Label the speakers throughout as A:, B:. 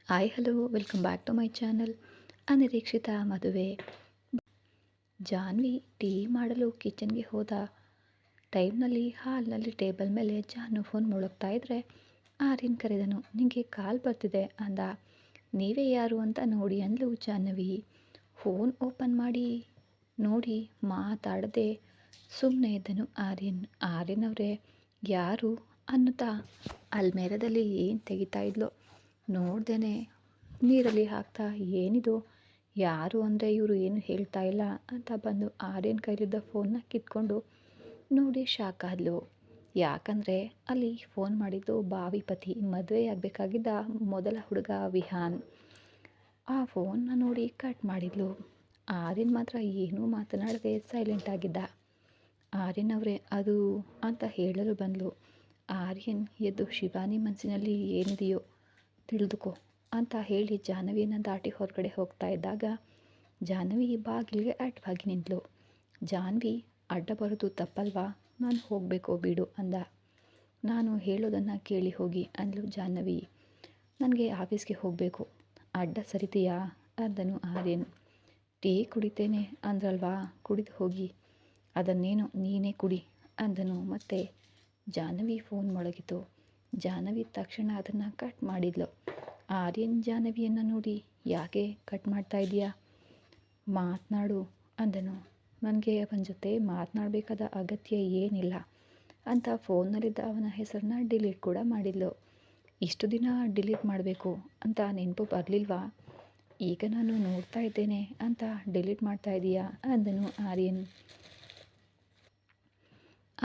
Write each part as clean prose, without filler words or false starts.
A: Hi hello welcome back to my channel. ಅನಿರೀಕ್ಷಿತ ಮದುವೆ. Janhvi tea ಮಾಡಲು ಕಿಚನ್ಗೆ ಹೋದ ಟೈಮ್ನಲ್ಲಿ ಹಾಲ್ನಲ್ಲಿ ಟೇಬಲ್ ಮೇಲೆ ಜಾನು ಫೋನ್ ಮುಳುಗ್ತಾ ಇದ್ರೆ ಆರ್ಯನ್ ಕರೆದನು. ನಿಮಗೆ ಕಾಲ್ ಬರ್ತಿದೆ ಅಂದ. ನೀವೇ ಯಾರು ಅಂತ ನೋಡಿ ಅಂದ್ಲು ಜಾಹ್ನವಿ. ಫೋನ್ ಓಪನ್ ಮಾಡಿ ನೋಡಿ ಮಾತಾಡದೆ ಸುಮ್ಮನೆ ಇದ್ದನು ಆರ್ಯನ್ ಅವರೇ ಯಾರು ಅನ್ನುತ್ತಾ ಅಲ್ಮೇರದಲ್ಲಿ ಏನು ತೆಗಿತಾ ಇದ್ಲು ನೋಡ್ದೇನೆ ನೀರಲ್ಲಿ ಹಾಕ್ತಾ ಏನಿದು ಯಾರು ಅಂದರೆ ಇವರು ಏನು ಹೇಳ್ತಾ ಇಲ್ಲ ಅಂತ ಬಂದು ಆರ್ಯನ್ ಕೈಲಿದ್ದ ಫೋನ್ನ ಕಿತ್ಕೊಂಡು ನೋಡಿ ಶಾಕ್ ಆದ್ಲು. ಯಾಕಂದರೆ ಅಲ್ಲಿ ಫೋನ್ ಮಾಡಿದ್ದು ಬಾವಿ ಪತಿ, ಮದುವೆಯಾಗಬೇಕಾಗಿದ್ದ ಮೊದಲ ಹುಡುಗ ವಿಹಾನ್. ಆ ಫೋನ್ನ ನೋಡಿ ಕಟ್ ಮಾಡಿದ್ಲು. ಆರ್ಯನ್ ಮಾತ್ರ ಏನೂ ಮಾತನಾಡದೆ ಸೈಲೆಂಟ್ ಆಗಿದ್ದ. ಆರ್ಯನ್ ಅವರೇ ಅದು ಅಂತ ಹೇಳಲು ಬಂದ್ಲು. ಆರ್ಯನ್ ಎದ್ದು ಶಿವಾನಿ ಮನಸ್ಸಿನಲ್ಲಿ ಏನಿದೆಯೋ ತಿಳಿದುಕೋ ಅಂತ ಹೇಳಿ ಜಾಹ್ನವಿಯನ್ನು ದಾಟಿ ಹೊರಗಡೆ ಹೋಗ್ತಾ ಇದ್ದಾಗ ಜಾಹ್ನವಿ ಬಾಗಿಲಿಗೆ ಅಡ್ಡವಾಗಿ ನಿಂತಳು. ಜಾಹ್ನವಿ ಅಡ್ಡ ಬರೋದು ತಪ್ಪಲ್ವಾ, ನಾನು ಹೋಗಬೇಕು ಬಿಡು ಅಂದ. ನಾನು ಹೇಳೋದನ್ನು ಕೇಳಿ ಹೋಗಿ ಅಂದ್ಲು ಜಾಹ್ನವಿ. ನನಗೆ ಆಫೀಸ್ಗೆ ಹೋಗಬೇಕು, ಅಡ್ಡ ಸರಿತೀಯಾ ಅಂದನು ಆರ್ಯನ್. ಟೀ ಕುಡಿತೇನೆ ಅಂದ್ರಲ್ವಾ, ಕುಡಿದು ಹೋಗಿ, ಅದನ್ನೇನು ನೀನೇ ಕುಡಿ ಅಂದನು. ಮತ್ತೆ ಜಾಹ್ನವಿ ಫೋನ್ ಮೊಳಗಿತು. ಜಾಹ್ನವಿ ತಕ್ಷಣ ಅದನ್ನು ಕಟ್ ಮಾಡಿದ್ಲು. ಆರ್ಯನ್ ಜಾಹ್ನವಿಯನ್ನು ನೋಡಿ ಯಾಕೆ ಕಟ್ ಮಾಡ್ತಾ ಇದೆಯಾ, ಮಾತನಾಡು ಅಂದನು. ನನಗೆ ಅವನ ಜೊತೆ ಮಾತನಾಡಬೇಕಾದ ಅಗತ್ಯ ಏನಿಲ್ಲ ಅಂತ ಫೋನ್ನಲ್ಲಿದ್ದ ಅವನ ಹೆಸರನ್ನ ಡಿಲೀಟ್ ಕೂಡ ಮಾಡಿದ್ಲು. ಇಷ್ಟು ದಿನ ಡಿಲೀಟ್ ಮಾಡಬೇಕು ಅಂತ ನೆನಪು ಬರಲಿಲ್ವಾ, ಈಗ ನಾನು ನೋಡ್ತಾ ಇದ್ದೇನೆ ಅಂತ ಡಿಲೀಟ್ ಮಾಡ್ತಾ ಇದೀಯಾ ಅಂದನು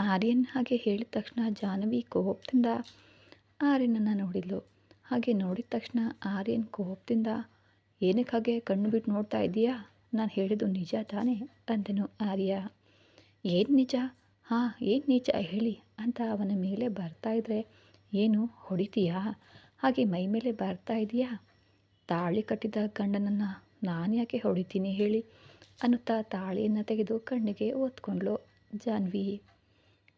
A: ಆರ್ಯನ್ ಹಾಗೆ ಹೇಳಿದ ತಕ್ಷಣ ಜಾಹ್ನವಿ ಕೋಪದಿಂದ ಆರ್ಯನನ್ನು ನೋಡಿದ್ಲು. ಹಾಗೆ ನೋಡಿದ ತಕ್ಷಣ ಆರ್ಯನ್ ಕೋಪದಿಂದ ಏನಕ್ಕೆ ಹಾಗೆ ಕಣ್ಣು ಬಿಟ್ಟು ನೋಡ್ತಾ ಇದ್ದೀಯಾ, ನಾನು ಹೇಳಿದ್ದು ನಿಜ ತಾನೇ ಅಂದನು ಆರ್ಯ. ಏನು ನಿಜ, ಹಾಂ ಏನು ನಿಜ ಹೇಳಿ ಅಂತ ಅವನ ಮೇಲೆ ಬರ್ತಾ ಇದ್ರೆ ಏನು ಹೊಡಿತೀಯಾ, ಹಾಗೆ ಮೈ ಮೇಲೆ ಬರ್ತಾ ಇದೆಯಾ, ತಾಳಿ ಕಟ್ಟಿದ ಗಂಡನನ್ನು ನಾನು ಯಾಕೆ ಹೊಡಿತೀನಿ ಹೇಳಿ ಅನ್ನುತ್ತಾ ತಾಳಿಯನ್ನು ತೆಗೆದು ಕಣ್ಣಿಗೆ ಒತ್ಕೊಂಡ್ಲು ಜಾಹ್ನವಿ.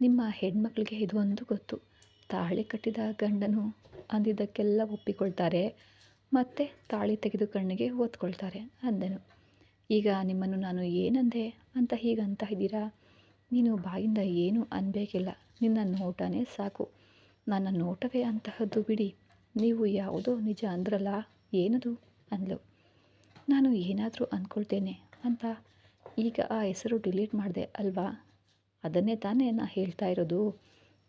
A: ನಿಮ್ಮ ಹೆಣ್ಮಕ್ಳಿಗೆ ಇದು ಒಂದು ಗೊತ್ತು, ತಾಳಿ ಕಟ್ಟಿದ ಗಂಡನು ಅಂದಿದ್ದಕ್ಕೆಲ್ಲ ಒಪ್ಪಿಕೊಳ್ತಾರೆ, ಮತ್ತೆ ತಾಳಿ ತೆಗೆದು ಕಣ್ಣಿಗೆ ಓದ್ಕೊಳ್ತಾರೆ ಅಂದನು. ಈಗ ನಿಮ್ಮನ್ನು ನಾನು ಏನಂದೆ ಅಂತ ಹೀಗಂತ ಇದ್ದೀರಾ, ನೀನು ಬಾಯಿಂದ ಏನೂ ಅನ್ಬೇಕಿಲ್ಲ, ನಿನ್ನ ನೋಟನೇ ಸಾಕು, ನನ್ನ ನೋಟವೇ ಅಂತಹದ್ದು ಬಿಡಿ, ನೀವು ಯಾವುದೋ ನಿಜ ಅಂದ್ರಲ್ಲ, ಏನದು ಅಂದ್ಲು. ನಾನು ಏನಾದರೂ ಅಂದ್ಕೊಳ್ತೇನೆ ಅಂತ ಈಗ ಆ ಹೆಸರು ಡಿಲೀಟ್ ಮಾಡಿದೆ ಅಲ್ವಾ, ಅದನ್ನೇ ತಾನೇ ನಾ ಹೇಳ್ತಾ ಇರೋದು.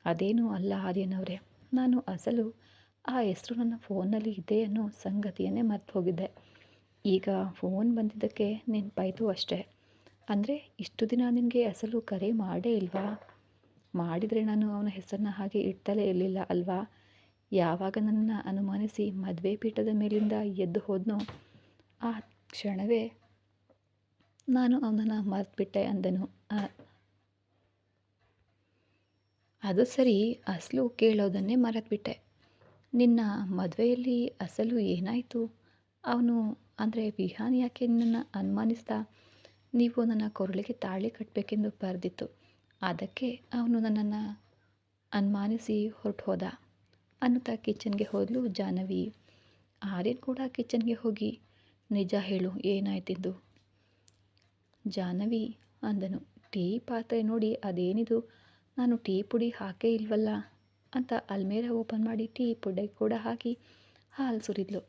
A: ಅದೇನೂ ಅಲ್ಲ ಆರ್ಯನವರೇ, ನಾನು ಅಸಲು ಆ ಹೆಸರು ನನ್ನ ಫೋನ್ನಲ್ಲಿ ಇದೆ ಅನ್ನೋ ಸಂಗತಿಯನ್ನೇ ಮರ್ತು ಹೋಗಿದ್ದೆ. ಈಗ ಫೋನ್ ಬಂದಿದ್ದಕ್ಕೆ ನೆನಪಾಯಿತು ಅಷ್ಟೇ. ಅಂದರೆ ಇಷ್ಟು ದಿನ ನಿನಗೆ ಅಸಲು ಕರೆ ಮಾಡೇ ಇಲ್ವಾ, ಮಾಡಿದರೆ ನಾನು ಅವನ ಹೆಸರನ್ನ ಹಾಗೆ ಇಡ್ತಲೇ ಇರಲಿಲ್ಲ ಅಲ್ವಾ. ಯಾವಾಗ ನನ್ನನ್ನು ಅನುಮಾನಿಸಿ ಮದುವೆ ಪೀಠದ ಮೇಲಿಂದ ಎದ್ದು ಹೋದ್ನೋ ಆ ಕ್ಷಣವೇ ನಾನು ಅವನನ್ನು ಮರೆತುಬಿಟ್ಟೆ ಅಂದನು. ಅದು ಸರಿ, ಅಸಲು ಕೇಳೋದನ್ನೇ ಮರೆತುಬಿಟ್ಟೆ. ನಿನ್ನ ಮದುವೆಯಲ್ಲಿ ಅಸಲು ಏನಾಯಿತು, ಅವನು ಅಂದರೆ ವಿಹಾನ್ ಯಾಕೆ ನಿನ್ನನ್ನು ಅನುಮಾನಿಸ್ದ, ನೀವು ನನ್ನ ಕೊರಳಿಗೆ ತಾಳಿ ಕಟ್ಟಬೇಕೆಂದು ಬರೆದಿತ್ತು, ಅದಕ್ಕೆ ಅವನು ನನ್ನನ್ನು ಅನುಮಾನಿಸಿ ಹೊರಟು ಹೋದ ಅನ್ನುತ್ತಾ ಕಿಚನ್ಗೆ ಹೋದಲು ಜಾಹ್ನವಿ. ಆರ್ಯನ್ ಕೂಡ ಕಿಚನ್ಗೆ ಹೋಗಿ ನಿಜ ಹೇಳು ಏನಾಯ್ತಿದ್ದು ಜಾಹ್ನವಿ ಅಂದನು. ಟೀ ಪಾತ್ರೆ ನೋಡಿ ಅದೇನಿದು, ನಾನು ಟೀ ಪುಡಿ ಹಾಕೇ ಇಲ್ವಲ್ಲ ಅಂತ ಅಲ್ಮೇರ ಓಪನ್ ಮಾಡಿ ಟೀ ಪುಡಿ ಕೂಡ ಹಾಕಿ ಹಾಲು ಸುರಿದ್ಲು.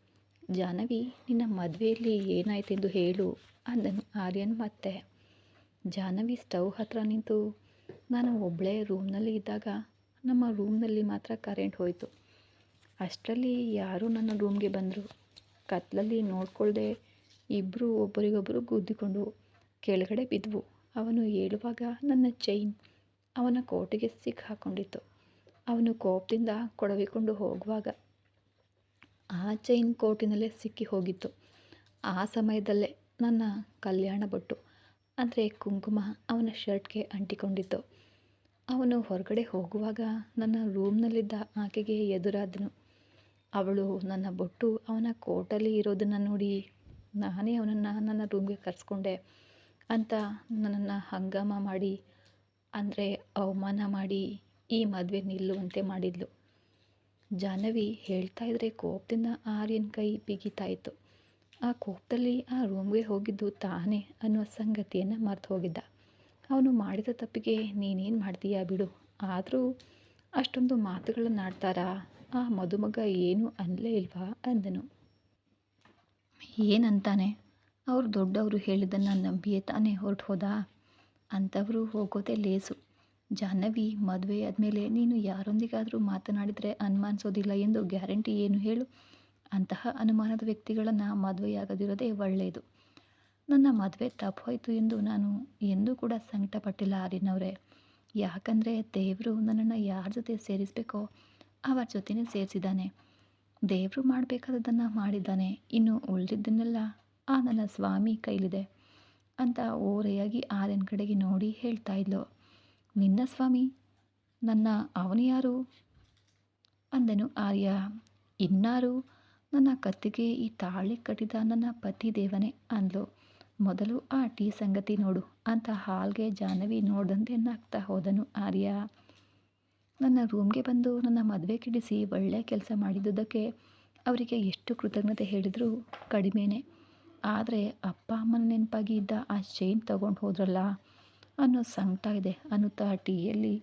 A: ಜಾಹ್ನವಿ ನಿನ್ನ ಮದುವೆಯಲ್ಲಿ ಏನಾಯ್ತೆಂದು ಹೇಳು ಅಂದನು ಆರ್ಯನ್. ಮತ್ತೆ ಜಾಹ್ನವಿ ಸ್ಟವ್ ಹತ್ರ ನಿಂತು ನಾನು ಒಬ್ಬಳೇ ರೂಮ್ನಲ್ಲಿ ಇದ್ದಾಗ ನಮ್ಮ ರೂಮ್ನಲ್ಲಿ ಮಾತ್ರ ಕರೆಂಟ್ ಹೋಯಿತು. ಅಷ್ಟರಲ್ಲಿ ಯಾರೂ ನನ್ನ ರೂಮ್ಗೆ ಬಂದರು. ಕತ್ತಲಲ್ಲಿ ನೋಡ್ಕೊಳ್ದೆ ಇಬ್ಬರು ಒಬ್ಬರಿಗೊಬ್ಬರು ಗುದ್ದಿಕೊಂಡು ಕೆಳಗಡೆ ಬಿದ್ವು. ಅವನು ಏಳುವಾಗ ನನ್ನ ಚೈನ್ ಅವನ ಕೋಟಿಗೆ ಸಿಕ್ಕಾಕೊಂಡಿತ್ತು. ಅವನು ಕೋಪದಿಂದ ಕೊಡವಿಕೊಂಡು ಹೋಗುವಾಗ ಆ ಚೈನ್ ಕೋಟಿನಲ್ಲೇ ಸಿಕ್ಕಿ ಹೋಗಿತ್ತು. ಆ ಸಮಯದಲ್ಲೇ ನನ್ನ ಕಲ್ಯಾಣ ಬೊಟ್ಟು ಅಂದರೆ ಕುಂಕುಮ ಅವನ ಶರ್ಟ್ಗೆ ಅಂಟಿಕೊಂಡಿತ್ತು. ಅವನು ಹೊರಗಡೆ ಹೋಗುವಾಗ ನನ್ನ ರೂಮ್ನಲ್ಲಿದ್ದ ಆಕೆಗೆ ಎದುರಾದನು. ಅವಳು ನನ್ನ ಬೊಟ್ಟು ಅವನ ಕೋಟಲ್ಲಿ ಇರೋದನ್ನು ನೋಡಿ ನಾನೇ ಅವನನ್ನು ನನ್ನ ರೂಮ್ಗೆ ಕರೆಸ್ಕೊಂಡೆ ಅಂತ ನನ್ನನ್ನು ಹಂಗಾಮ ಮಾಡಿ ಅಂದರೆ ಅವಮಾನ ಮಾಡಿ ಈ ಮದುವೆ ನಿಲ್ಲುವಂತೆ ಮಾಡಿದ್ಲು. ಜಾಹ್ನವಿ ಹೇಳ್ತಾ ಇದ್ರೆ ಕೋಪದಿಂದ ಆರ್ಯನ್ ಕೈ ಬಿಗಿತಾ ಇತ್ತು. ಆ ಕೋಪದಲ್ಲಿ ಆ ರೂಮ್ಗೆ ಹೋಗಿದ್ದು ತಾನೇ ಅನ್ನೋ ಸಂಗತಿಯನ್ನು ಮರ್ತು ಹೋಗಿದ್ದ. ಅವನು ಮಾಡಿದ ತಪ್ಪಿಗೆ ನೀನೇನು ಮಾಡ್ತೀಯಾ ಬಿಡು, ಆದರೂ ಅಷ್ಟೊಂದು ಮಾತುಗಳನ್ನಾಡ್ತಾರಾ? ಆ ಮದುಮಗ ಏನೂ ಅನ್ನಲೇ ಇಲ್ವಾ ಅಂದನು. ಏನಂತಾನೆ? ಅವರು ದೊಡ್ಡವರು ಹೇಳಿದ್ದನ್ನು ನಂಬಿಯೇ ತಾನೇ ಹೊರಟು ಹೋದ. ಅಂಥವರು ಹೋಗೋದೇ ಲೇಸು. ಜಾಹ್ನವಿ, ಮದುವೆ ಆದಮೇಲೆ ನೀನು ಯಾರೊಂದಿಗಾದರೂ ಮಾತನಾಡಿದರೆ ಅನುಮಾನಿಸೋದಿಲ್ಲ ಎಂದು ಗ್ಯಾರಂಟಿ ಏನು ಹೇಳು? ಅಂತಹ ಅನುಮಾನದ ವ್ಯಕ್ತಿಗಳನ್ನು ಮದುವೆಯಾಗದಿರೋದೇ ಒಳ್ಳೆಯದು. ನನ್ನ ಮದುವೆ ತಪ್ಪು ಹೋಯಿತು ಎಂದು ನಾನು ಎಂದೂ ಕೂಡ ಸಂಕಟಪಟ್ಟಿಲ್ಲ ಆರ್ಯನವರೇ. ಯಾಕಂದರೆ ದೇವರು ನನ್ನನ್ನು ಯಾರ ಜೊತೆ ಸೇರಿಸಬೇಕೋ ಅವರ ಜೊತೆನೇ ಸೇರಿಸಿದ್ದಾನೆ. ದೇವರು ಮಾಡಬೇಕಾದದನ್ನು ಮಾಡಿದ್ದಾನೆ. ಇನ್ನು ಉಳಿದಿದ್ದನ್ನೆಲ್ಲ ಆ ನನ್ನ ಸ್ವಾಮಿ ಕೈಲಿದೆ ಅಂತ ಓರೆಯಾಗಿ ಆರ್ಯನ ಕಡೆಗೆ ನೋಡಿ ಹೇಳ್ತಾ ಇದ್ಲು. ನಿನ್ನ ಸ್ವಾಮಿ? ನನ್ನ ಅವನು ಯಾರು ಅಂದನು ಆರ್ಯ. ಇನ್ನಾರು, ನನ್ನ ಕತ್ತಿಗೆ ಈ ತಾಳಿ ಕಟ್ಟಿದ ನನ್ನ ಪತಿ ದೇವನೇ ಅಂದ್ಲು. ಮೊದಲು ಆ ಟೀ ಸಂಗತಿ ನೋಡು ಅಂತ ಹಾಲ್ಗೆ ಜಾಹ್ನವಿ ನೋಡ್ದಂತೆ ನಗ್ತಾ ಹೋದನು ಆರ್ಯ. ನನ್ನ ರೂಮ್ಗೆ ಬಂದು ನನ್ನ ಮದುವೆ ಕೆಡಿಸಿ ಒಳ್ಳೆ ಕೆಲಸ ಮಾಡಿದ್ದುದಕ್ಕೆ ಅವರಿಗೆ ಎಷ್ಟು ಕೃತಜ್ಞತೆ ಹೇಳಿದರೂ ಕಡಿಮೆನೇ. ಆದರೆ ಅಪ್ಪ ಅಮ್ಮನ ನೆನಪಾಗಿ ಇದ್ದ ಆ ಚೈನ್ ತಗೊಂಡು ಹೋದ್ರಲ್ಲ ಅನ್ನೋ ಸಂಕಟ ಇದೆ ಅನ್ನುತ್ತಾ ಟೀಯಲ್ಲಿ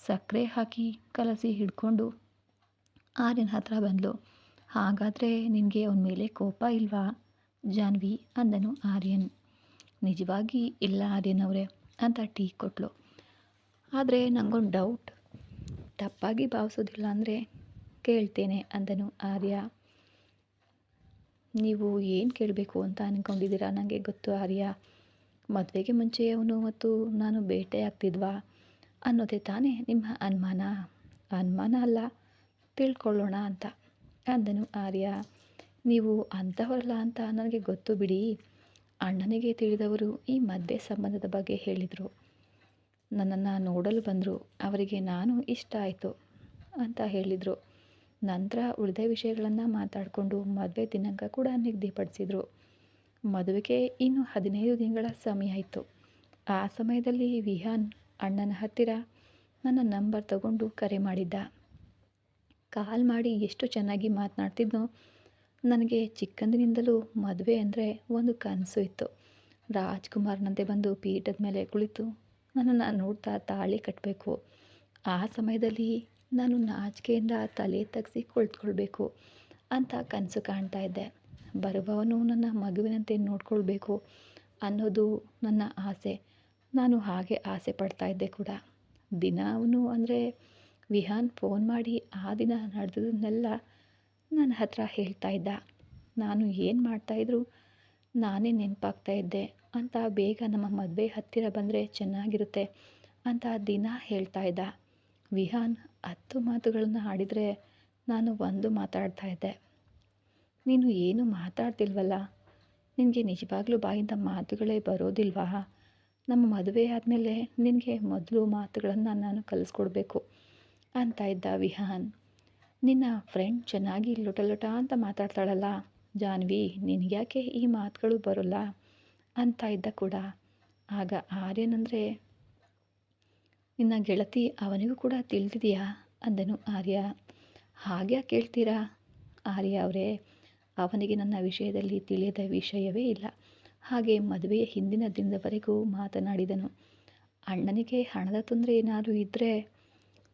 A: ಸಕ್ಕರೆ ಹಾಕಿ ಕಲಸಿ ಹಿಡ್ಕೊಂಡು ಆರ್ಯನ ಹತ್ರ ಬಂದಳು. ಹಾಗಾದರೆ ನಿನಗೆ ಅವನ ಮೇಲೆ ಕೋಪ ಇಲ್ವಾ ಜಾಹ್ನವಿ ಅಂದನು ಆರ್ಯನ್. ನಿಜವಾಗಿ ಇಲ್ಲ ಆರ್ಯನ್ ಅವರೇ ಅಂತ ಟೀ ಕೊಟ್ಟಳು. ಆದರೆ ನನಗೊಂದು ಡೌಟ್, ತಪ್ಪಾಗಿ ಭಾವಿಸೋದಿಲ್ಲ ಅಂದರೆ ಕೇಳ್ತೇನೆ ಅಂದನು ಆರ್ಯ. ನೀವು ಏನು ಕೇಳಬೇಕು ಅಂತ ಅಂದ್ಕೊಂಡಿದ್ದೀರಾ ನನಗೆ ಗೊತ್ತು ಆರ್ಯ. ಮದುವೆಗೆ ಮುಂಚೆ ಅವನು ಮತ್ತು ನಾನು ಭೇಟಿ ಆಗ್ತಿದ್ವಾ ಅನ್ನೋದೇ ತಾನೇ ನಿಮ್ಮ ಅನುಮಾನ? ಅನುಮಾನ ಅಲ್ಲ, ತಿಳ್ಕೊಳ್ಳೋಣ ಅಂತ ಅಂದನು ಆರ್ಯ. ನೀವು ಅಂಥವರಲ್ಲ ಅಂತ ನನಗೆ ಗೊತ್ತು ಬಿಡಿ. ಅಣ್ಣನಿಗೆ ತಿಳಿದವರು ಈ ಮದುವೆ ಸಂಬಂಧದ ಬಗ್ಗೆ ಹೇಳಿದರು. ನನ್ನನ್ನು ನೋಡಲು ಬಂದರು. ಅವರಿಗೆ ನಾನು ಇಷ್ಟ ಆಯಿತು ಅಂತ ಹೇಳಿದರು. ನಂತರ ಉಳಿದ ವಿಷಯಗಳನ್ನು ಮಾತಾಡಿಕೊಂಡು ಮದುವೆ ದಿನಾಂಕ ಕೂಡ ನಿಗದಿಪಡಿಸಿದರು. ಮದುವೆಗೆ ಇನ್ನು 15 ದಿನಗಳ ಸಮಯ ಇತ್ತು. ಆ ಸಮಯದಲ್ಲಿ ವಿಹಾನ್ ಅಣ್ಣನ ಹತ್ತಿರ ನನ್ನ ನಂಬರ್ ತಗೊಂಡು ಕರೆ ಮಾಡಿದ್ದ. ಕಾಲ್ ಮಾಡಿ ಎಷ್ಟು ಚೆನ್ನಾಗಿ ಮಾತನಾಡ್ತಿದ್ನೋ. ನನಗೆ ಚಿಕ್ಕಂದಿನಿಂದಲೂ ಮದುವೆ ಅಂದರೆ ಒಂದು ಕನಸು ಇತ್ತು. ರಾಜ್ಕುಮಾರ್ನಂತೆ ಬಂದು ಪೀಠದ ಮೇಲೆ ಕುಳಿತು ನನ್ನನ್ನು ನೋಡ್ತಾ ತಾಳಿ ಕಟ್ಟಬೇಕು. ಆ ಸಮಯದಲ್ಲಿ ನಾನು ನಾಚಿಕೆಯಿಂದ ತಲೆ ತಗ್ಗಿಸಿ ಕುಳಿತುಕೊಳ್ಬೇಕು ಅಂತ ಕನಸು ಕಾಣ್ತಾ ಇದ್ದೆ. ಬರುವವನು ನನ್ನ ಮಗುವಿನಂತೆ ನೋಡ್ಕೊಳ್ಬೇಕು ಅನ್ನೋದು ನನ್ನ ಆಸೆ. ನಾನು ಹಾಗೆ ಆಸೆ ಪಡ್ತಾ ಇದ್ದೆ ಕೂಡ. ದಿನ ಅವನು ಅಂದರೆ ವಿಹಾನ್ ಫೋನ್ ಮಾಡಿ ಆ ದಿನ ನಡೆದದನ್ನೆಲ್ಲ ನನ್ನ ಹತ್ರ ಹೇಳ್ತಾ ಇದ್ದ. ನಾನು ಏನು ಮಾಡ್ತಾಯಿದ್ರು ನಾನೇ ನೆನಪಾಗ್ತಾ ಇದ್ದೆ ಅಂತ. ಬೇಗ ನಮ್ಮ ಮದುವೆ ಹತ್ತಿರ ಬಂದರೆ ಚೆನ್ನಾಗಿರುತ್ತೆ ಅಂತ ದಿನ ಹೇಳ್ತಾ ಇದ್ದ. ವಿಹಾನ್ 10 ಮಾತುಗಳನ್ನು ಆಡಿದರೆ ನಾನು 1 ಮಾತಾಡ್ತಾ ಇದ್ದೆ. ನೀನು ಏನು ಮಾತಾಡ್ತಿಲ್ವಲ್ಲ, ನಿನಗೆ ನಿಜವಾಗ್ಲೂ ಬಾಯಿಂದ ಮಾತುಗಳೇ ಬರೋದಿಲ್ವಾ? ನಮ್ಮ ಮದುವೆ ಆದಮೇಲೆ ನಿನಗೆ ಮೊದಲು ಮಾತುಗಳನ್ನು ನಾನು ಕಲಿಸ್ಕೊಡ್ಬೇಕು ಅಂತ ಇದ್ದ ವಿಹಾನ್. ನಿನ್ನ ಫ್ರೆಂಡ್ ಚೆನ್ನಾಗಿ ಲೊಟ ಲೊಟ ಅಂತ ಮಾತಾಡ್ತಾಳಲ್ಲ ಜಾಹ್ನವಿ, ನಿನಗ್ಯಾಕೆ ಈ ಮಾತುಗಳು ಬರೋಲ್ಲ ಅಂತ ಇದ್ದ ಕೂಡ. ಆಗ ಆರ್ಯನ್ ಅಂದರೆ ನಿನ್ನ ಗೆಳತಿ ಅವನಿಗೂ ಕೂಡ ತಿಳಿದಿದೆಯಾ ಅಂದನು ಆರ್ಯ. ಹಾಗೆ ಕೇಳ್ತೀರಾ ಆರ್ಯ ಅವರೇ? ಅವನಿಗೆ ನನ್ನ ವಿಷಯದಲ್ಲಿ ತಿಳಿಯದ ವಿಷಯವೇ ಇಲ್ಲ. ಹಾಗೆ ಮದುವೆಯ ಹಿಂದಿನ ದಿನದವರೆಗೂ ಮಾತನಾಡಿದನು. ಅಣ್ಣನಿಗೆ ಹಣದ ತೊಂದರೆ ಏನಾದರೂ ಇದ್ದರೆ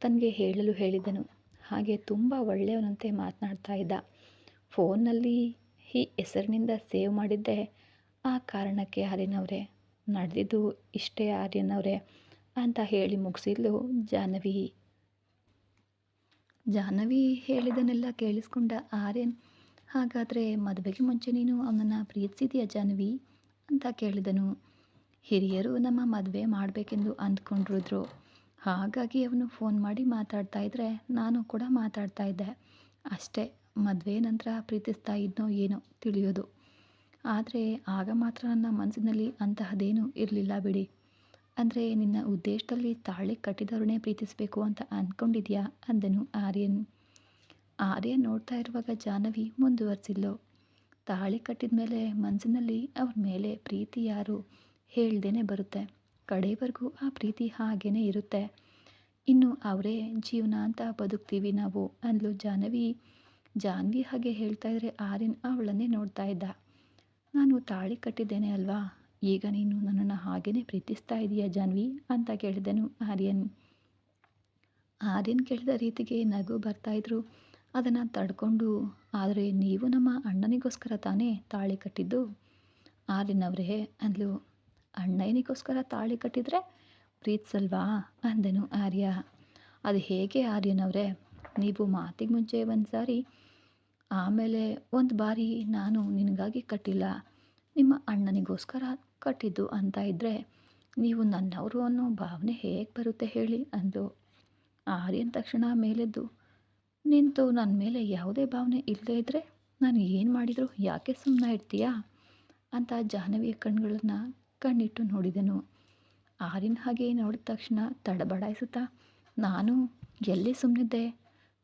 A: ತನಗೆ ಹೇಳಲು ಹೇಳಿದನು. ಹಾಗೆ ತುಂಬ ಒಳ್ಳೆಯವನಂತೆ ಮಾತನಾಡ್ತಾ ಇದ್ದ. ಫೋನ್ನಲ್ಲಿ ಈ ಹೆಸರಿನಿಂದ ಸೇವ್ ಮಾಡಿದ್ದೆ ಆ ಕಾರಣಕ್ಕೆ ಆರ್ಯನವರೇ. ನಡೆದಿದ್ದು ಇಷ್ಟೇ ಆರ್ಯನವರೇ ಅಂತ ಹೇಳಿ ಮುಗಿಸಿದ್ಲು ಜಾಹ್ನವಿ. ಜಾಹ್ನವಿ ಹೇಳಿದನೆಲ್ಲ ಕೇಳಿಸ್ಕೊಂಡ ಆರ್ಯನ್, ಹಾಗಾದರೆ ಮದುವೆಗೆ ಮುಂಚೆ ನೀನು ಅವನನ್ನು ಪ್ರೀತಿಸಿದೆಯಾ ಜಾಹ್ನವಿ ಅಂತ ಕೇಳಿದನು. ಹಿರಿಯರು ನಮ್ಮ ಮದುವೆ ಮಾಡಬೇಕೆಂದು ಅಂದ್ಕೊಂಡಿದ್ರು. ಹಾಗಾಗಿ ಅವನು ಫೋನ್ ಮಾಡಿ ಮಾತಾಡ್ತಾ ಇದ್ದರೆ ನಾನು ಕೂಡ ಮಾತಾಡ್ತಾ ಇದ್ದೆ ಅಷ್ಟೇ. ಮದುವೆ ನಂತರ ಪ್ರೀತಿಸ್ತಾ ಇದ್ನೋ ಏನೋ ತಿಳಿಯೋದು. ಆದರೆ ಆಗ ಮಾತ್ರ ನನ್ನ ಮನಸ್ಸಿನಲ್ಲಿ ಅಂತಹದ್ದೇನೂ ಇರಲಿಲ್ಲ ಬಿಡಿ. ಅಂದರೆ ನಿನ್ನ ಉದ್ದೇಶದಲ್ಲಿ ತಾಳಿ ಕಟ್ಟಿದವರನ್ನೇ ಪ್ರೀತಿಸಬೇಕು ಅಂತ ಅಂದ್ಕೊಂಡಿದ್ಯಾ ಅಂದನು ಆರ್ಯನ್. ಆರ್ಯನ್ ನೋಡ್ತಾ ಇರುವಾಗ ಜಾಹ್ನವಿ ಮುಂದುವರಿಸಿದ್ಲು. ತಾಳಿ ಕಟ್ಟಿದ ಮೇಲೆ ಮನಸ್ಸಿನಲ್ಲಿ ಅವ್ರ ಮೇಲೆ ಪ್ರೀತಿ ಯಾರು ಹೇಳ್ದೇನೆ ಬರುತ್ತೆ. ಕಡೆವರೆಗೂ ಆ ಪ್ರೀತಿ ಹಾಗೇ ಇರುತ್ತೆ. ಇನ್ನು ಅವರೇ ಜೀವನ ಅಂತ ಬದುಕ್ತೀವಿ ನಾವು ಅಂದ್ಲು ಜಾಹ್ನವಿ. ಜಾಹ್ನವಿ ಹಾಗೆ ಹೇಳ್ತಾ ಇದ್ರೆ ಆರ್ಯನ್ ಅವಳನ್ನೇ ನೋಡ್ತಾ ಇದ್ದ. ನಾನು ತಾಳಿ ಕಟ್ಟಿದ್ದೇನೆ ಅಲ್ವಾ, ಈಗ ನೀನು ನನ್ನನ್ನು ಹಾಗೇನೆ ಪ್ರೀತಿಸ್ತಾ ಇದೀಯಾ ಜಾಹ್ನವಿ ಅಂತ ಕೇಳಿದನು ಆರ್ಯನ್. ಆರ್ಯನ್ ಕೇಳಿದ ರೀತಿಗೆ ನಗು ಬರ್ತಾಯಿದ್ರು. ಅದನ್ನು ತಡ್ಕೊಂಡು, ಆದರೆ ನೀವು ನಮ್ಮ ಅಣ್ಣನಿಗೋಸ್ಕರ ತಾನೇ ತಾಳಿ ಕಟ್ಟಿದ್ದು ಆರ್ಯನ್ ಅವರೇ ಅಂದ್ಲು. ಅಣ್ಣನಿಗೋಸ್ಕರ ತಾಳಿ ಕಟ್ಟಿದರೆ ಪ್ರೀತಿಸಲ್ವಾ ಅಂದನು ಆರ್ಯ. ಅದು ಹೇಗೆ ಆರ್ಯನ್ ಅವರೇ, ನೀವು ಮಾತಿಗೆ ಮುಂಚೆ ಒಂದು ಸಾರಿ, ಆಮೇಲೆ ಒಂದು ಬಾರಿ ನಾನು ನಿನಗಾಗಿ ಕಟ್ಟಿಲ್ಲ, ನಿಮ್ಮ ಅಣ್ಣನಿಗೋಸ್ಕರ ಕಟ್ಟಿದ್ದು ಅಂತ ಇದ್ದರೆ ನೀವು ನನ್ನವರು ಅನ್ನೋ ಭಾವನೆ ಹೇಗೆ ಬರುತ್ತೆ ಹೇಳಿ ಅಂದು. ಆರ್ಯನ್ ತಕ್ಷಣ ಮೇಲೆದ್ದು ನಿಂತು, ನನ್ನ ಮೇಲೆ ಯಾವುದೇ ಭಾವನೆ ಇಲ್ಲದೇ ಇದ್ದರೆ ನಾನು ಏನು ಮಾಡಿದರೂ ಯಾಕೆ ಸುಮ್ಮನೆ ಇರ್ತೀಯಾ ಅಂತ ಜಾಹ್ನವಿಯ ಕಣ್ಗಳನ್ನು ಕಣ್ಣಿಟ್ಟು ನೋಡಿದನು. ಆರ್ಯನ್ ಹಾಗೆ ನೋಡಿದ ತಕ್ಷಣ ತಡಬಡಾಯಿಸುತ್ತಾ, ನಾನು ಎಲ್ಲಿ ಸುಮ್ಮನಿದ್ದೆ,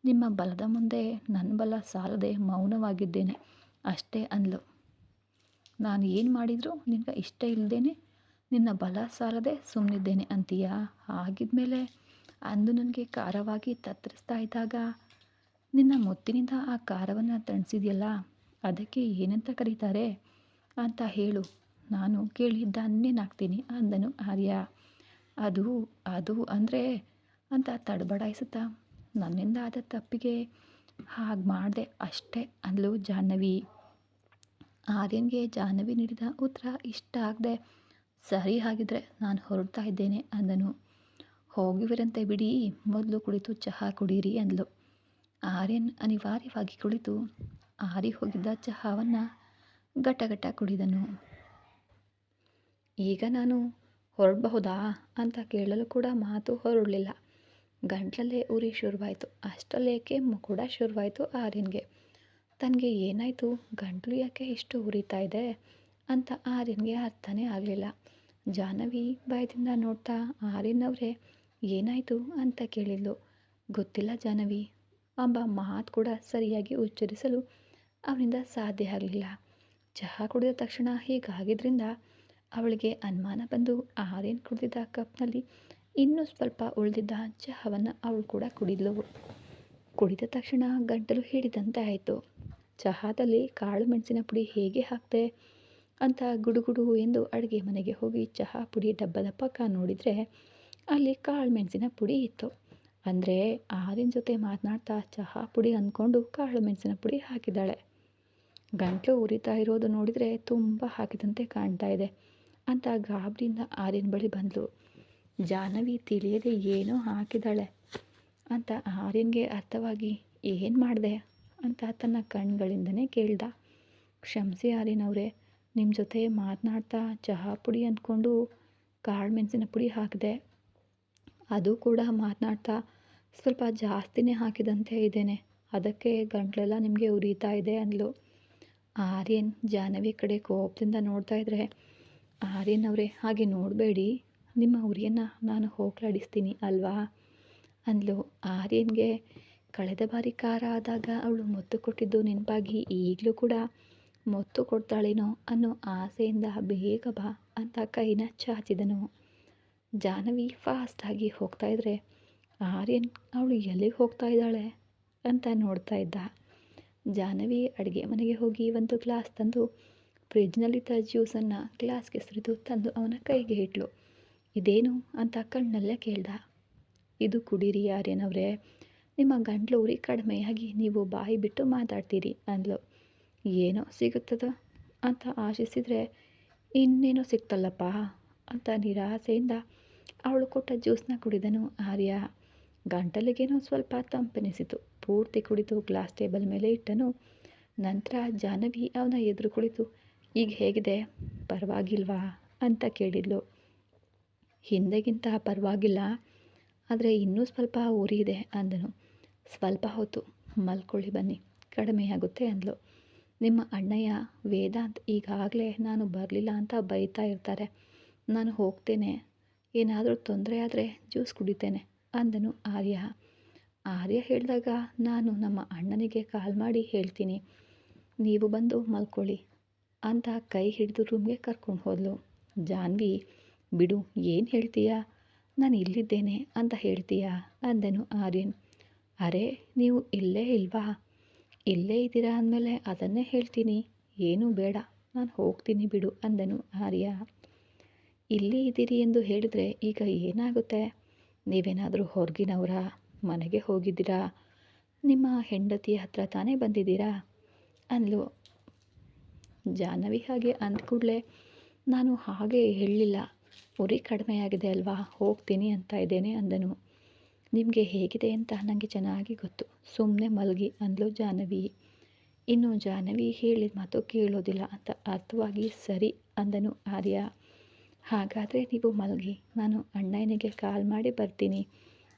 A: ನಿಮ್ಮ ಬಲದ ಮುಂದೆ ನನ್ನ ಬಲ ಸಾಲದೆ ಮೌನವಾಗಿದ್ದೇನೆ ಅಷ್ಟೇ ಅಂದ್ಲು. ನಾನು ಏನು ಮಾಡಿದರೂ ನಿನಗೆ ಇಷ್ಟ ಇಲ್ಲದೇನೆ ನಿನ್ನ ಬಲ ಸಾಲದೆ ಸುಮ್ಮನಿದ್ದೇನೆ ಅಂತೀಯಾ, ಹಾಗಿದ್ಮೇಲೆ ಅಂದು ನನಗೆ ಖಾರವಾಗಿ ತತ್ತರಿಸ್ತಾ ಇದ್ದಾಗ ನಿನ್ನ ಮುತ್ತಿನಿಂದ ಆ ಖಾರವನ್ನು ತಣಿಸಿದೆಯಲ್ಲ, ಅದಕ್ಕೆ ಏನಂತ ಕರೀತಾರೆ ಅಂತ ಹೇಳು, ನಾನು ಕೇಳಿದ್ದನ್ನೇನಾಗ್ತೀನಿ ಅಂದನು ಆರ್ಯ. ಅದು ಅದು ಅಂದರೆ ಅಂತ ತಡಬಡಾಯಿಸುತ್ತಾ, ನನ್ನಿಂದ ಆದ ತಪ್ಪಿಗೆ ಹಾಗೆ ಮಾಡಿದೆ ಅಷ್ಟೇ ಅಂದ್ಲು ಜಾಹ್ನವಿ. ಆರ್ಯನ್ಗೆ ಜಾಹ್ನವಿ ನೀಡಿದ ಉತ್ತರ ಇಷ್ಟ ಆಗದೆ, ಸರಿ ಹಾಗಿದ್ರೆ ನಾನು ಹೊರಡ್ತಾ ಇದ್ದೇನೆ ಅಂದನು. ಹೋಗುವಿರಂತೆ ಬಿಡಿ, ಮೊದಲು ಕುಳಿತು ಚಹಾ ಕುಡೀರಿ ಅಂದ್ಲು. ಆರ್ಯನ್ ಅನಿವಾರ್ಯವಾಗಿ ಕುಳಿತು ಆರಿ ಹೋಗಿದ್ದ ಚಹಾವನ್ನು ಗಟಗಟ ಕುಡಿದನು. ಈಗ ನಾನು ಹೊರಡಬಹುದಾ ಅಂತ ಕೇಳಲು ಕೂಡ ಮಾತು ಹೊರಡಲಿಲ್ಲ. ಗಂಟ್ಲಲ್ಲೇ ಉರಿ ಶುರುವಾಯಿತು. ಅಷ್ಟರಲ್ಲೇ ಕೆಮ್ಮು ಕೂಡ ಶುರುವಾಯಿತು ಆರ್ಯನ್ಗೆ. ತನಗೆ ಏನಾಯಿತು, ಗಂಟ್ಲು ಯಾಕೆ ಇಷ್ಟು ಉರಿತಾ ಇದೆ ಅಂತ ಆರ್ಯನ್ಗೆ ಅರ್ಥನೇ ಆಗಲಿಲ್ಲ. ಜಾಹ್ನವಿ ಭಯದಿಂದ ನೋಡ್ತಾ, ಆರ್ಯನ್ ಅವರೇ ಏನಾಯಿತು ಅಂತ ಕೇಳಿದ್ಲು. ಗೊತ್ತಿಲ್ಲ ಜಾಹ್ನವಿ ಎಂಬ ಮಾತು ಕೂಡ ಸರಿಯಾಗಿ ಉಚ್ಚರಿಸಲು ಅವನಿಂದ ಸಾಧ್ಯ ಆಗಲಿಲ್ಲ. ಚಹಾ ಕುಡಿದ ತಕ್ಷಣ ಹೀಗಾಗಿದ್ದರಿಂದ ಅವಳಿಗೆ ಅನುಮಾನ ಬಂದು ಆರ್ಯನ್ ಕುಡಿದಿದ್ದ ಕಪ್ನಲ್ಲಿ ಇನ್ನೂ ಸ್ವಲ್ಪ ಉಳಿದಿದ್ದ ಚಹಾವನ್ನು ಅವಳು ಕೂಡ ಕುಡಿದ್ಲು. ಕುಡಿದ ತಕ್ಷಣ ಗಂಟಲು ಹಿಡಿದಂತೆ ಆಯಿತು. ಚಹಾದಲ್ಲಿ ಕಾಳು ಮೆಣಸಿನ ಪುಡಿ ಹೇಗೆ ಹಾಕ್ತೆ ಅಂತ ಗುಡುಗುಡು ಎಂದು ಅಡುಗೆ ಮನೆಗೆ ಹೋಗಿ ಚಹಾ ಪುಡಿ ಡಬ್ಬದ ಪಕ್ಕ ನೋಡಿದರೆ ಅಲ್ಲಿ ಕಾಳು ಮೆಣಸಿನ ಪುಡಿ ಇತ್ತು. ಅಂದರೆ ಆರ್ಯನ್ ಜೊತೆ ಮಾತನಾಡ್ತಾ ಚಹಾ ಪುಡಿ ಅಂದ್ಕೊಂಡು ಕಾಳು ಮೆಣಸಿನ ಪುಡಿ ಹಾಕಿದ್ದಾಳೆ. ಗಂಟಲು ಉರಿತಾ ಇರೋದು ನೋಡಿದರೆ ತುಂಬ ಹಾಕಿದಂತೆ ಕಾಣ್ತಾ ಇದೆ ಅಂತ ಗಾಬರಿಯಿಂದ ಆರ್ಯನ್ ಬಳಿ ಬಂದಳು. ಜಾಹ್ನವಿ ತಿಳಿಯದೆ ಏನೋ ಹಾಕಿದ್ದಾಳೆ ಅಂತ ಆರ್ಯನ್ಗೆ ಅರ್ಥವಾಗಿ, ಏನು ಮಾಡಿದೆ ಅಂತ ತನ್ನ ಕಣ್ಗಳಿಂದನೇ ಕೇಳ್ದ. ಕ್ಷಮಿಸಿ ಆರ್ಯನ್ ಅವರೇ, ನಿಮ್ಮ ಜೊತೆ ಮಾತನಾಡ್ತಾ ಚಹಾ ಪುಡಿ ಅಂದ್ಕೊಂಡು ಕಾಳು ಮೆಣಸಿನ ಪುಡಿ ಹಾಕಿದೆ, ಅದು ಕೂಡ ಮಾತನಾಡ್ತಾ ಸ್ವಲ್ಪ ಜಾಸ್ತಿನೇ ಹಾಕಿದಂತೆ ಇದ್ದೇನೆ, ಅದಕ್ಕೆ ಗಂಟ್ಲೆಲ್ಲ ನಿಮಗೆ ಉರಿತಾ ಇದೆ ಅಂದ್ಲು. ಆರ್ಯನ್ ಜಾಹ್ನವಿ ಕಡೆ ಕೋಪದಿಂದ ನೋಡ್ತಾ ಇದ್ರೆ, ಆರ್ಯನ್ ಅವರೇ ಹಾಗೆ ನೋಡಬೇಡಿ, ನಿಮ್ಮ ಉರಿಯನ್ನು ನಾನು ಹೋಗಲಾಡಿಸ್ತೀನಿ ಅಲ್ವಾ ಅಂದ್ಲು. ಆರ್ಯನ್ಗೆ ಕಳೆದ ಬಾರಿ ಖಾರ ಆದಾಗ ಅವಳು ಮೊತ್ತು ಕೊಟ್ಟಿದ್ದು ನೆನಪಾಗಿ ಈಗಲೂ ಕೂಡ ಮೊತ್ತು ಕೊಡ್ತಾಳೇನೋ ಅನ್ನೋ ಆಸೆಯಿಂದ ಬೇಗ ಬಾ ಅಂತ ಕೈನ ಚಾಚಿದನು. ಜಾಹ್ನವಿ ಫಾಸ್ಟಾಗಿ ಹೋಗ್ತಾ ಇದ್ರೆ ಆರ್ಯನ್ ಅವಳು ಎಲ್ಲಿಗೆ ಹೋಗ್ತಾ ಇದ್ದಾಳೆ ಅಂತ ನೋಡ್ತಾ ಇದ್ದ. ಜಾಹ್ನವಿ ಅಡುಗೆ ಮನೆಗೆ ಹೋಗಿ ಒಂದು ಗ್ಲಾಸ್ ತಂದು ಫ್ರಿಜ್ನಲ್ಲಿದ್ದ ಜ್ಯೂಸನ್ನು ಗ್ಲಾಸ್ಗೆ ಸುರಿದು ತಂದು ಅವನ ಕೈಗೆ ಇಟ್ಲು. ಇದೇನು ಅಂತ ಕಣ್ಣಲ್ಲೇ ಕೇಳ್ದ. ಇದು ಕುಡೀರಿ ಆರ್ಯನ್ ಅವರೇ, ನಿಮ್ಮ ಗಂಟ್ಲು ಉರಿ ಕಡಿಮೆಯಾಗಿ ನೀವು ಬಾಯಿ ಬಿಟ್ಟು ಮಾತಾಡ್ತೀರಿ ಅಂದ್ಲು. ಏನೋ ಸಿಗುತ್ತದೋ ಅಂತ ಆಶಿಸಿದರೆ ಇನ್ನೇನೋ ಸಿಕ್ತಲ್ಲಪ್ಪ ಅಂತ ನಿರಾಸೆಯಿಂದ ಅವಳು ಕೊಟ್ಟ ಜ್ಯೂಸನ್ನ ಕುಡಿದನು ಆರ್ಯ. ಗಂಟಲಿಗೇನೋ ಸ್ವಲ್ಪ ತಂಪೆನಿಸಿತು. ಪೂರ್ತಿ ಕುಡಿದು ಗ್ಲಾಸ್ ಟೇಬಲ್ ಮೇಲೆ ಇಟ್ಟನು. ನಂತರ ಜಾಹ್ನವಿ ಅವನ ಎದುರು ಕುಳಿತು, ಈಗ ಹೇಗಿದೆ, ಪರವಾಗಿಲ್ವಾ ಅಂತ ಕೇಳಿದ್ಲು. ಹಿಂದೆಗಿಂತ ಪರವಾಗಿಲ್ಲ, ಆದರೆ ಇನ್ನೂ ಸ್ವಲ್ಪ ಉರಿ ಇದೆ ಅಂದನು. ಸ್ವಲ್ಪ ಹೊತ್ತು ಮಲ್ಕೊಳ್ಳಿ ಬನ್ನಿ, ಕಡಿಮೆಯಾಗುತ್ತೆ ಅಂದ್ಲು. ನಿಮ್ಮ ಅಣ್ಣಯ್ಯ ವೇದಾಂತ್ ಈಗಾಗಲೇ ನಾನು ಬರಲಿಲ್ಲ ಅಂತ ಬೈತಾ ಇರ್ತಾರೆ, ನಾನು ಹೋಗ್ತೇನೆ, ಏನಾದರೂ ತೊಂದರೆ ಆದರೆ ಜ್ಯೂಸ್ ಕುಡಿತೇನೆ ಅಂದನು ಆರ್ಯ. ಆರ್ಯ ಹೇಳಿದಾಗ ನಾನು ನಮ್ಮ ಅಣ್ಣನಿಗೆ ಕಾಲ್ ಮಾಡಿ ಹೇಳ್ತೀನಿ, ನೀವು ಬಂದು ಮಲ್ಕೊಳ್ಳಿ ಅಂತ ಕೈ ಹಿಡಿದು ರೂಮ್ಗೆ ಕರ್ಕೊಂಡು ಹೋದ್ಲು. ಜಾಹ್ನವಿ, ಬಿಡು ಏನು ಹೇಳ್ತೀಯಾ ನಾನು ಇಲ್ಲಿದ್ದೇನೆ ಅಂತ ಹೇಳ್ತೀಯಾ ಅಂದನು ಆರ್ಯನ್. ಅರೆ ನೀವು ಇಲ್ಲೇ ಇಲ್ವಾ? ಇಲ್ಲೇ ಇದ್ದೀರಾ ಅಂದಮೇಲೆ ಅದನ್ನೇ ಹೇಳ್ತೀನಿ, ಏನೂ ಬೇಡ, ನಾನು ಹೋಗ್ತೀನಿ ಬಿಡು ಅಂದನು ಆರ್ಯ. ಇಲ್ಲಿ ಇದ್ದೀರಿ ಎಂದು ಹೇಳಿದರೆ ಈಗ ಏನಾಗುತ್ತೆ? ನೀವೇನಾದರೂ ಹೊರಗಿನವರಾ? ಮನೆಗೆ ಹೋಗಿದ್ದೀರಾ? ನಿಮ್ಮ ಹೆಂಡತಿಯ ಹತ್ರ ತಾನೇ ಬಂದಿದ್ದೀರಾ ಅಂದ್ಲು ಜಾಹ್ನವಿ. ಹಾಗೆ ಅಂದ ಕೂಡಲೇ ನಾನು ಹಾಗೆ ಹೇಳಲಿಲ್ಲ, ಉರಿ ಕಡಿಮೆಯಾಗಿದೆ ಅಲ್ವಾ, ಹೋಗ್ತೀನಿ ಅಂತ ಇದ್ದೇನೆ ಅಂದನು. ನಿಮಗೆ ಹೇಗಿದೆ ಅಂತ ನನಗೆ ಚೆನ್ನಾಗಿ ಗೊತ್ತು, ಸುಮ್ಮನೆ ಮಲಗಿ ಅಂದ್ಲು ಜಾಹ್ನವಿ. ಇನ್ನು ಜಾಹ್ನವಿ ಹೇಳಿದ ಮಾತು ಕೇಳೋದಿಲ್ಲ ಅಂತ ಅರ್ಥವಾಗಿ ಸರಿ ಅಂದನು ಆರ್ಯ. ಹಾಗಾದರೆ ನೀವು ಮಲಗಿ, ನಾನು ಅಣ್ಣಯ್ಯನಿಗೆ ಕಾಲ್ ಮಾಡಿ ಬರ್ತೀನಿ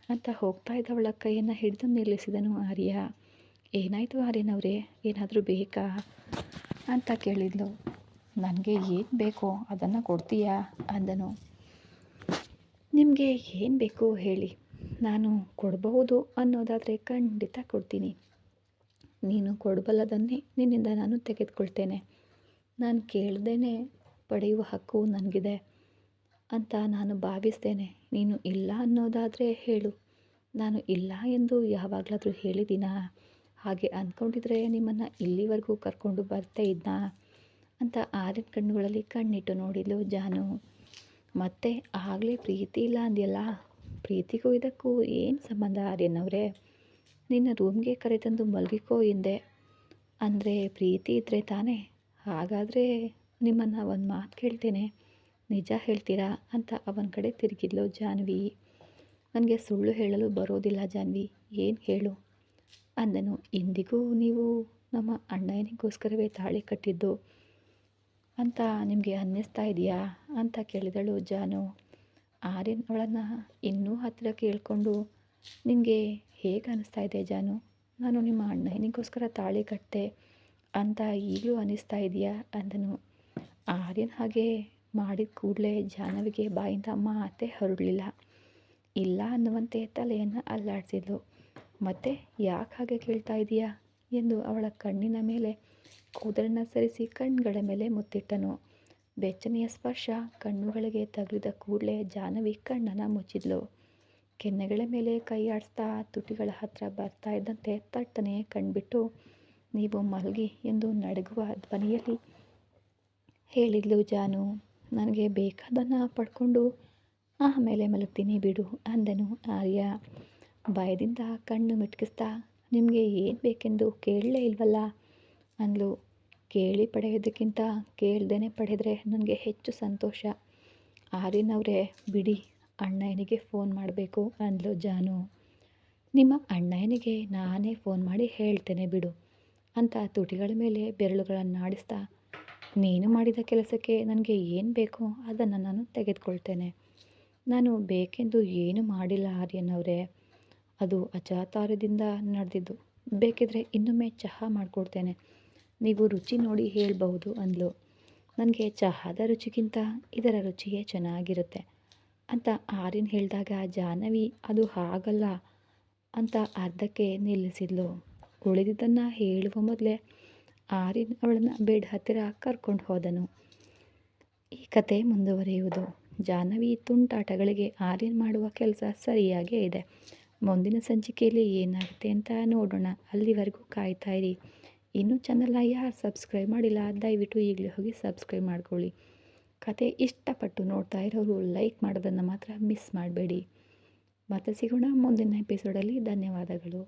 A: ಅಂತ ಹೋಗ್ತಾ ಇದ್ದವಳ ಕೈಯನ್ನು ಹಿಡಿದು ನಿಲ್ಲಿಸಿದನು ಆರ್ಯ. ಏನಾಯಿತು ಆರ್ಯನವರೇ, ಏನಾದರೂ ಬೇಕಾ ಅಂತ ಕೇಳಿದ್ಲು. ನನಗೆ ಏನು ಬೇಕೋ ಅದನ್ನು ಕೊಡ್ತೀಯಾ ಅಂದನು. ನಿಮಗೆ ಏನು ಬೇಕು ಹೇಳಿ, ನಾನು ಕೊಡಬಹುದು ಅನ್ನೋದಾದರೆ ಖಂಡಿತ ಕೊಡ್ತೀನಿ. ನೀನು ಕೊಡಬಲ್ಲದನ್ನೇ ನಿನ್ನಿಂದ ನಾನು ತೆಗೆದುಕೊಳ್ತೇನೆ. ನಾನು ಕೇಳ್ದೇನೆ ಪಡೆಯುವ ಹಕ್ಕು ನನಗಿದೆ ಅಂತ ನಾನು ಭಾವಿಸ್ತೇನೆ. ನೀನು ಇಲ್ಲ ಅನ್ನೋದಾದರೆ ಹೇಳು. ನಾನು ಇಲ್ಲ ಎಂದು ಯಾವಾಗಲಾದರೂ ಹೇಳಿದ್ದೀನಾ? ಹಾಗೆ ಅಂದ್ಕೊಂಡಿದ್ರೆ ನಿಮ್ಮನ್ನು ಇಲ್ಲಿವರೆಗೂ ಕರ್ಕೊಂಡು ಬರ್ತಾ ಇದ್ನಾ ಅಂತ ಆರ್ಯನ ಕಣ್ಣುಗಳಲ್ಲಿ ಕಣ್ಣಿಟ್ಟು ನೋಡಿದ್ಲು ಜಾನು. ಮತ್ತೆ ಆಗಲೇ ಪ್ರೀತಿ ಇಲ್ಲ ಅಂದ್ಯಲ್ಲ, ಪ್ರೀತಿಗೂ ಇದಕ್ಕೂ ಏನು ಸಂಬಂಧ ಆರ್ಯನವರೇ? ನಿನ್ನ ರೂಮ್ಗೆ ಕರೆತಂದು ಮಲಗಿಕೋ ಎಂದೆ. ಅಂದರೆ ಪ್ರೀತಿ ಇದ್ದರೆ ತಾನೇ? ಹಾಗಾದರೆ ನಿಮ್ಮನ್ನು ಒಂದು ಮಾತು ಕೇಳ್ತೇನೆ, ನಿಜ ಹೇಳ್ತೀರಾ ಅಂತ ಅವನ ಕಡೆ ತಿರುಗಿದ್ಲು ಜಾನ್ವಿ. ನನಗೆ ಸುಳ್ಳು ಹೇಳಲು ಬರೋದಿಲ್ಲ ಜಾನ್ವಿ, ಏನು ಹೇಳು ಅಂದನು. ಇಂದಿಗೂ ನೀವು ನಮ್ಮ ಅಣ್ಣಯ್ಯನಿಗೋಸ್ಕರವೇ ತಾಳಿ ಕಟ್ಟಿದ್ದು ಅಂತ ನಿಮಗೆ ಅನ್ನಿಸ್ತಾ ಇದೆಯಾ ಅಂತ ಕೇಳಿದಳು ಜಾನು. ಆರ್ಯನ್ ಅವಳನ್ನು ಇನ್ನೂ ಹತ್ತಿರ ಕೇಳಿಕೊಂಡು, ನಿನಗೆ ಹೇಗೆ ಅನ್ನಿಸ್ತಾ ಇದೆ ಜಾನು? ನಾನು ನಿಮ್ಮ ಅಣ್ಣಯ್ಯನಿಗೋಸ್ಕರ ತಾಳಿ ಕಟ್ಟಿದೆ ಅಂತ ಈಗಲೂ ಅನ್ನಿಸ್ತಾ ಇದೆಯಾ ಅಂದನು. ಆರ್ಯನ್ ಹಾಗೆ ಮಾಡಿದ ಕೂಡಲೇ ಜಾಹ್ನವಿಗೆ ಬಾಯಿಂದ ಮಾತೇ ಹೊರಡಲಿಲ್ಲ. ಇಲ್ಲ ಅನ್ನುವಂತೆ ತಲೆಯನ್ನು ಅಲ್ಲಾಡಿಸಿದ್ಲು. ಮತ್ತೆ ಯಾಕೆ ಹಾಗೆ ಕೇಳ್ತಾ ಇದೆಯಾ ಎಂದು ಅವಳ ಕಣ್ಣಿನ ಮೇಲೆ ಕೂದಲನ್ನು ಸರಿಸಿ ಕಣ್ಗಳ ಮೇಲೆ ಮುತ್ತಿಟ್ಟನು. ಬೆಚ್ಚನೆಯ ಸ್ಪರ್ಶ ಕಣ್ಣುಗಳಿಗೆ ತಗುಲಿದ ಕೂಡಲೇ ಜಾಹ್ನವಿ ಕಣ್ಣನ್ನು ಮುಚ್ಚಿದ್ಲು. ಕೆನ್ನೆಗಳ ಮೇಲೆ ಕೈ ಆಡಿಸ್ತಾ ತುಟಿಗಳ ಹತ್ರ ಬರ್ತಾ ಇದ್ದಂತೆ ತಟ್ಟನೆ ಕಣ್ಬಿಟ್ಟು, ನೀವು ಮಲಗಿ ಎಂದು ನಡುಗುವ ಧ್ವನಿಯಲ್ಲಿ ಹೇಳಿದ್ಲು ಜಾನು. ನನಗೆ ಬೇಕಾದನ್ನು ಪಡ್ಕೊಂಡು ಆಮೇಲೆ ಮಲಗ್ತೀನಿ ಬಿಡು ಅಂದನು ಆರ್ಯ. ಭಯದಿಂದ ಕಣ್ಣು ಮಿಟುಕಿಸ್ತಾ, ನಿಮಗೆ ಏನು ಬೇಕೆಂದು ಕೇಳಲೇ ಇಲ್ವಲ್ಲ ಅಂದ್ಲು. ಕೇಳಿ ಪಡೆಯೋದಕ್ಕಿಂತ ಕೇಳ್ದೇನೆ ಪಡೆದರೆ ನನಗೆ ಹೆಚ್ಚು ಸಂತೋಷ. ಆರ್ಯನವರೇ ಬಿಡಿ, ಅಣ್ಣಯ್ಯನಿಗೆ ಫೋನ್ ಮಾಡಬೇಕು ಅಂದ್ಲು ಜಾನು. ನಿಮ್ಮ ಅಣ್ಣಯ್ಯನಿಗೆ ನಾನೇ ಫೋನ್ ಮಾಡಿ ಹೇಳ್ತೇನೆ ಬಿಡು ಅಂತ ತುಟಿಗಳ ಮೇಲೆ ಬೆರಳುಗಳನ್ನಾಡಿಸ್ತಾ, ನೀನು ಮಾಡಿದ ಕೆಲಸಕ್ಕೆ ನನಗೆ ಏನು ಬೇಕೋ ಅದನ್ನು ನಾನು ತೆಗೆದುಕೊಳ್ತೇನೆ. ನಾನು ಬೇಕೆಂದು ಏನೂ ಮಾಡಿಲ್ಲ ಆರ್ಯನವರೇ, ಅದು ಅಚಾತುರ್ಯದಿಂದ ನಡೆದಿದ್ದು. ಬೇಕಿದ್ರೆ ಇನ್ನೊಮ್ಮೆ ಚಹಾ ಮಾಡಿಕೊಡ್ತೇನೆ, ನೀವು ರುಚಿ ನೋಡಿ ಹೇಳಬಹುದು ಅಂದ್ಲು. ನನಗೆ ಚಹಾದ ರುಚಿಗಿಂತ ಇದರ ರುಚಿಯೇ ಚೆನ್ನಾಗಿರುತ್ತೆ ಅಂತ ಆರ್ಯನ್ ಹೇಳಿದಾಗ ಜಾಹ್ನವಿ ಅದು ಹಾಗಲ್ಲ ಅಂತ ಅರ್ಧಕ್ಕೆ ನಿಲ್ಲಿಸಿದ್ಲು. ಉಳಿದಿದ್ದನ್ನು ಹೇಳುವ ಮೊದಲೇ ಆರ್ಯನ್ ಅವಳನ್ನು ಬೆಡ್ ಹತ್ತಿರ ಕರ್ಕೊಂಡು ಹೋದನು. ಈ ಕತೆ ಮುಂದುವರಿಯುವುದು. ಜಾಹ್ನವಿ ತುಂಟಾಟಗಳಿಗೆ ಆರ್ಯನ್ ಮಾಡುವ ಕೆಲಸ ಸರಿಯಾಗೇ ಇದೆ. ಮುಂದಿನ ಸಂಚಿಕೆಯಲ್ಲಿ ಏನಾಗುತ್ತೆ ಅಂತ ನೋಡೋಣ. ಅಲ್ಲಿವರೆಗೂ ಕಾಯ್ತಾ ಇರಿ. ಇನ್ನೂ ಚಾನಲ್ನ ಯಾರು ಸಬ್ಸ್ಕ್ರೈಬ್ ಮಾಡಿಲ್ಲ ದಯವಿಟ್ಟು ಈಗಲೇ ಹೋಗಿ ಸಬ್ಸ್ಕ್ರೈಬ್ ಮಾಡ್ಕೊಳ್ಳಿ. ಕತೆ ಇಷ್ಟಪಟ್ಟು ನೋಡ್ತಾ ಇರೋರು ಲೈಕ್ ಮಾಡೋದನ್ನು ಮಾತ್ರ ಮಿಸ್ ಮಾಡಬೇಡಿ. ಮತ್ತೆ ಸಿಗೋಣ ಮುಂದಿನ ಎಪಿಸೋಡಲ್ಲಿ. ಧನ್ಯವಾದಗಳು.